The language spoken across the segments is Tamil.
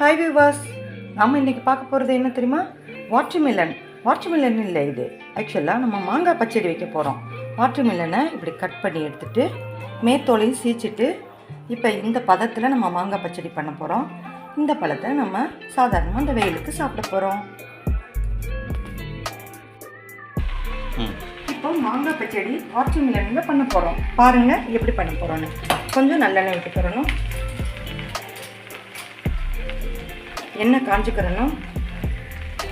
ஹாய் வியூவர்ஸ், நம்ம இன்றைக்கி பார்க்க போகிறது என்ன தெரியுமா? வாட்டர்மெலன் இல்லை, இது ஆக்சுவலாக நம்ம மாங்காய் பச்சடி வைக்க போகிறோம். வாட்டர்மெலனை இப்படி கட் பண்ணி எடுத்துகிட்டு மேத்தோலையும் சீச்சிட்டு இப்போ இந்த பதத்தில் நம்ம மாங்காய் பச்சடி பண்ண போகிறோம். இந்த பழத்தை நம்ம சாதாரணமாக அந்த வெயிலுக்கு சாப்பிட போகிறோம். இப்போ மாங்காய் பச்சடி வாட்டர்மெலனில் பண்ண போகிறோம். பாருங்கள் எப்படி பண்ண போகிறோன்னு. கொஞ்சம் நல்லெண்ணெய் விட்டுக்கிறணும், எண்ணெய் காஞ்சிக்கிறணும்,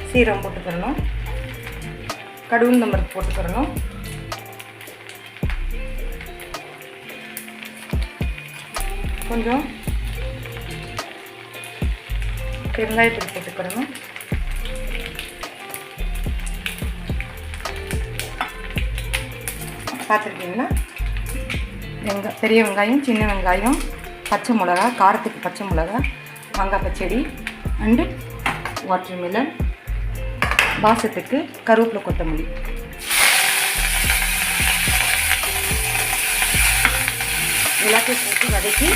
சீரகம் போட்டுக்கிறணும், கடுகு போட்டுக்கிறணும், கொஞ்சம் பெருங்காயத்தூள் போட்டுக்கிறணும், பார்த்துருக்கீங்களா? பெரிய வெங்காயம், சின்ன வெங்காயம், பச்சை மிளகா, காரத்துக்கு பச்சை மிளகா, மாங்காய் பச்சடி அண்டு வாட்டர்மெலன், வாசத்துக்கு கருவேப்பிலை, கொத்தமல்லி. எல்லாத்தையும் போட்டு வதக்கி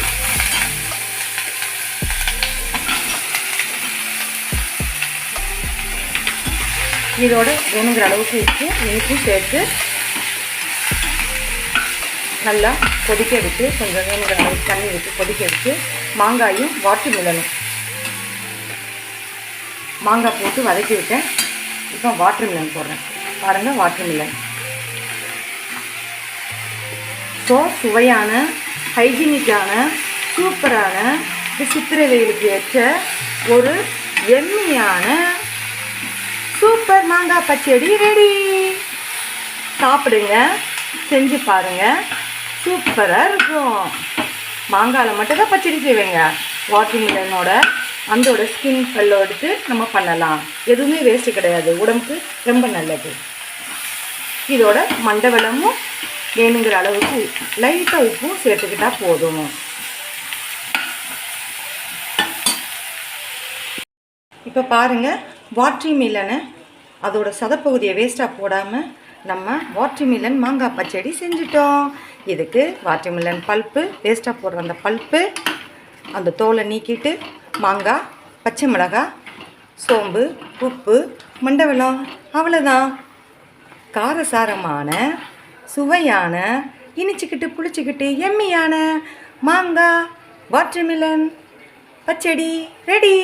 இதோட வேணுங்கிற அளவுக்கு இனிப்பும் சேர்த்து நல்லா கொதிக்க விட்டு, கொஞ்சம் வேணுங்கிற அளவுக்கு தண்ணி விட்டு கொதிக்க விட்டு மாங்காயும் வாட்டர்மெலனும் மாங்காய் போட்டு வதக்கி விட்டேன். இப்போ வாட்டர்மெலன் போடுறேன். பாருங்கள், வாட்டர்மெலன் ஸோ சுவையான, ஹைஜீனிக்கான, சூப்பரான, சித்திரை வெயிலுக்கு ஏற்ற ஒரு எம்மியான சூப்பர் மாங்காய் பச்சடி ரெடி. சாப்பிடுங்க, செஞ்சு பாருங்கள், சூப்பராக இருக்கும். மாங்காயில் மட்டும்தான் பச்சடி செய்வேங்க. வாட்டர்மெலனோட அந்தோட ஸ்கின் பல்ல எடுத்து நம்ம பண்ணலாம். எதுவுமே வேஸ்ட்டு கிடையாது, உடம்புக்கு ரொம்ப நல்லது. இதோட மண்டவெல்லமும் வேணுங்கிற அளவுக்கு லைட்டாக உப்பும் சேர்த்துக்கிட்டால் போதும். இப்போ பாருங்கள், வாட்டர்மெலனை அதோட சதப்பகுதியை வேஸ்ட்டாக போடாமல் நம்ம வாட்டர்மெலன் மாங்காய் பச்சடி செஞ்சிட்டோம். இதுக்கு வாட்டர்மெலன் பல்ப்பு, வேஸ்ட்டாக போடுற அந்த பல்ப்பு, அந்த தோலை நீக்கிட்டு மாங்காய், பச்சை மிளகாய், சோம்பு, உப்பு, மண்டவெல்லம், அவ்வளோதான். காரசாரமான, சுவையான, இனிச்சிக்கிட்டு புளிச்சிக்கிட்டு எம்மியான மாங்காய் வாட்டர்மெலன் பச்சடி ரெடி.